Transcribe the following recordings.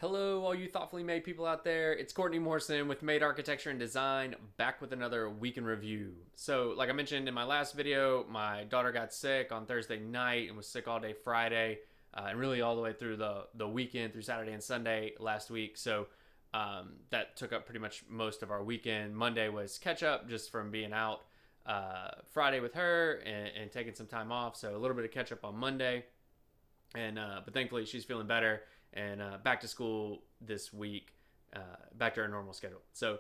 Hello, all you thoughtfully made people out there. It's Courtney Morrison with Made Architecture and Design, back with another week in review. So, like I mentioned in my last video, my daughter got sick on Thursday night and was sick all day Friday, and really all the way through the weekend, through Saturday and Sunday last week. So, that took up pretty much most of our weekend. Monday was catch up just from being out Friday with her and taking some time off. So, a little bit of catch up on Monday. But thankfully she's feeling better and back to school this week, back to our normal schedule. So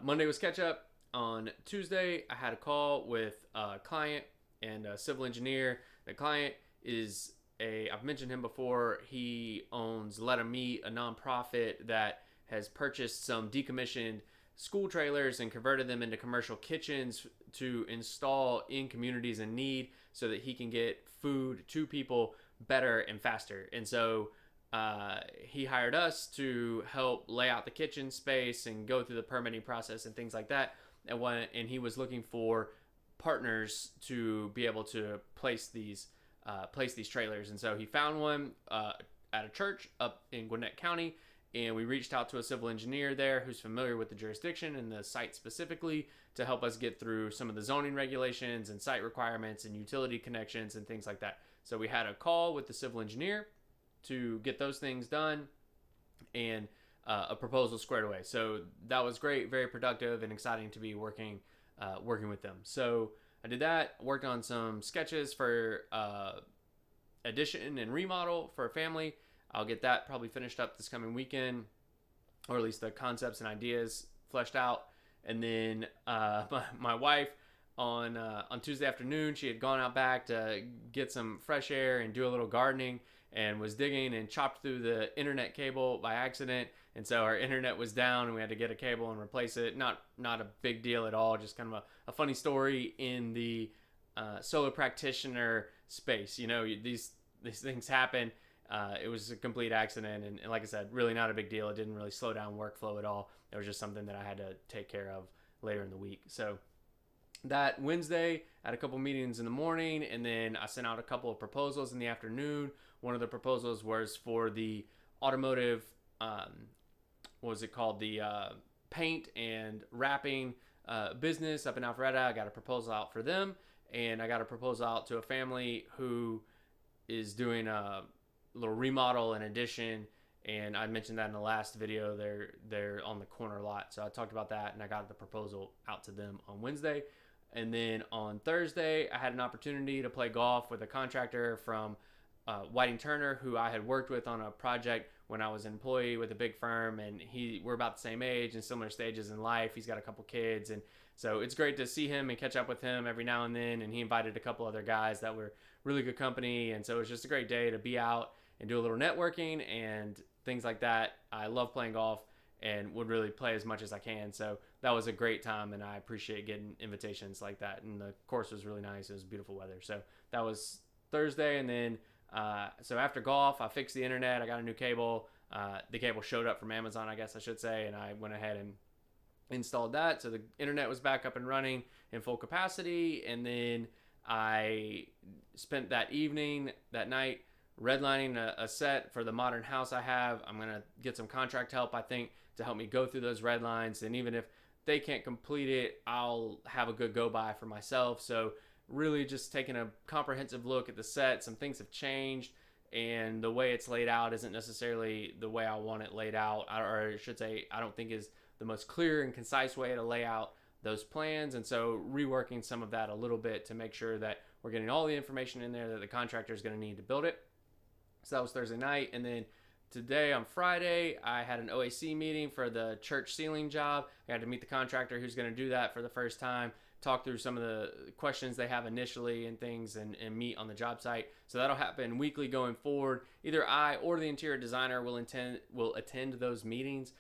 Monday was catch up. On Tuesday, I had a call with a client and a civil engineer. The client is I've mentioned him before. He owns Let 'Em Eat, a nonprofit that has purchased some decommissioned school trailers and converted them into commercial kitchens to install in communities in need so that he can get food to people better and faster. And so he hired us to help lay out the kitchen space and go through the permitting process and things like that. And he was looking for partners to be able to place these trailers. And so he found one at a church up in Gwinnett County. And we reached out to a civil engineer there who's familiar with the jurisdiction and the site specifically to help us get through some of the zoning regulations and site requirements and utility connections and things like that. So we had a call with the civil engineer to get those things done and a proposal squared away. So that was great, very productive and exciting to be working with them. So I did that, worked on some sketches for addition and remodel for a family. I'll get that probably finished up this coming weekend, or at least the concepts and ideas fleshed out. And then my wife on Tuesday afternoon, she had gone out back to get some fresh air and do a little gardening, and was digging and chopped through the internet cable by accident. And so our internet was down and we had to get a cable and replace it. Not a big deal at all, just kind of a funny story in the solar practitioner space. You know, these things happen. It was a complete accident, and like I said, really not a big deal. It didn't really slow down workflow at all. It was just something that I had to take care of later in the week. So that Wednesday, I had a couple meetings in the morning, and then I sent out a couple of proposals in the afternoon. One of the proposals was for the automotive, what was it called? The paint and wrapping business up in Alpharetta. I got a proposal out for them, and I got a proposal out to a family who is doing a little remodel and addition, and I mentioned that in the last video. They're on the corner lot, so I talked about that, and I got the proposal out to them on Wednesday. And then on Thursday, I had an opportunity to play golf with a contractor from Whiting Turner, who I had worked with on a project when I was an employee with a big firm, and we're about the same age and similar stages in life. He's got a couple kids, and so it's great to see him and catch up with him every now and then. And he invited a couple other guys that were really good company, and so it was just a great day to be out and do a little networking and things like that. I love playing golf and would really play as much as I can. So that was a great time, and I appreciate getting invitations like that. And the course was really nice. It was beautiful weather. So that was Thursday. And then so after golf, I fixed the internet. I got a new cable. The cable showed up from Amazon, I guess I should say, and I went ahead and installed that. So the internet was back up and running in full capacity. And then I spent that night redlining a set for the modern house I have. I'm going to get some contract help, I think, to help me go through those red lines. And even if they can't complete it, I'll have a good go-by for myself. So really just taking a comprehensive look at the set. Some things have changed, and the way it's laid out isn't necessarily the way I want it laid out. Or I should say, I don't think is the most clear and concise way to lay out those plans. And so reworking some of that a little bit to make sure that we're getting all the information in there that the contractor is going to need to build it. So that was Thursday night. And then today on Friday, I had an OAC meeting for the church ceiling job. I had to meet the contractor who's going to do that for the first time, talk through some of the questions they have initially and things, and meet on the job site. So that'll happen weekly going forward. Either I or the interior designer will attend those meetings,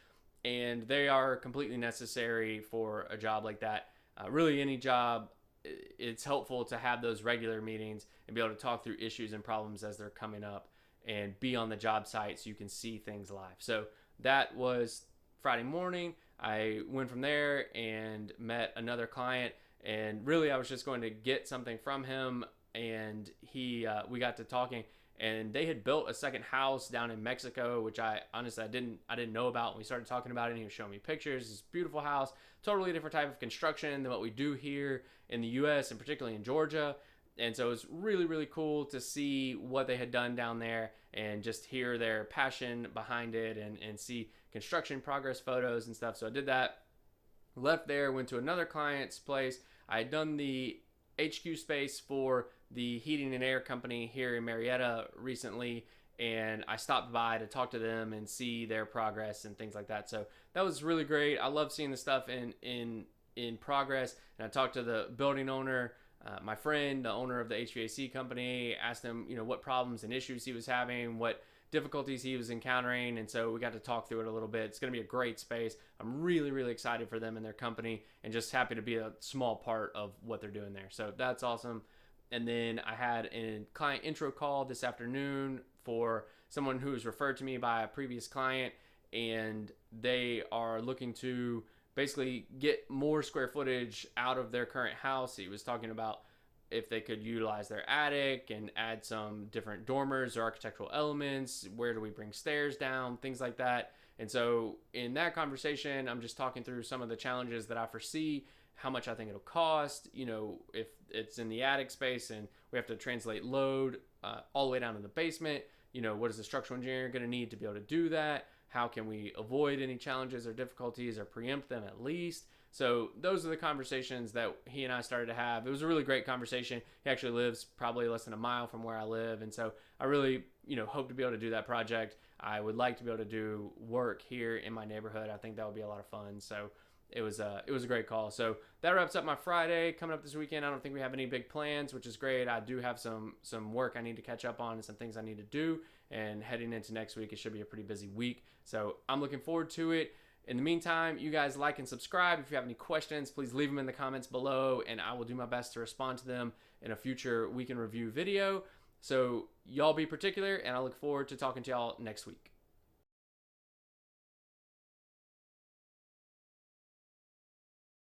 and they are completely necessary for a job like that. Really any job, it's helpful to have those regular meetings and be able to talk through issues and problems as they're coming up and be on the job site so you can see things live. So that was Friday morning. I went from there and met another client, and really I was just going to get something from him, and we got to talking, and they had built a second house down in Mexico, which I honestly I didn't know about. When we started talking about it, and he was showing me pictures. This beautiful house, totally different type of construction than what we do here in the U.S. and particularly in Georgia. And so it was really, really cool to see what they had done down there and just hear their passion behind it, and see construction progress photos and stuff. So I did that, left there, went to another client's place. I had done the HQ space for the heating and air company here in Marietta recently, and I stopped by to talk to them and see their progress and things like that. So that was really great. I love seeing the stuff in progress. And I talked to the building owner, my friend, the owner of the HVAC company, asked him, what problems and issues he was having, what difficulties he was encountering, and so we got to talk through it a little bit. It's going to be a great space. I'm really, really excited for them and their company, and just happy to be a small part of what they're doing there. So that's awesome. And then I had a client intro call this afternoon for someone who was referred to me by a previous client, and they are looking to basically get more square footage out of their current house. He was talking about if they could utilize their attic and add some different dormers or architectural elements. Where do we bring stairs down? Things like that. And so in that conversation, I'm just talking through some of the challenges that I foresee, how much I think it'll cost, if it's in the attic space and we have to translate load all the way down to the basement, what is the structural engineer going to need to be able to do that? How can we avoid any challenges or difficulties or preempt them at least? So those are the conversations that he and I started to have. It was a really great conversation. He actually lives probably less than a mile from where I live. And so I really, hope to be able to do that project. I would like to be able to do work here in my neighborhood. I think that would be a lot of fun. So it was a great call. So that wraps up my Friday. Coming up this weekend, I don't think we have any big plans, which is great. I do have some work I need to catch up on and some things I need to do. And heading into next week, it should be a pretty busy week. So I'm looking forward to it. In the meantime, you guys like and subscribe. If you have any questions, please leave them in the comments below, and I will do my best to respond to them in a future week in review video. So y'all be particular, and I look forward to talking to y'all next week.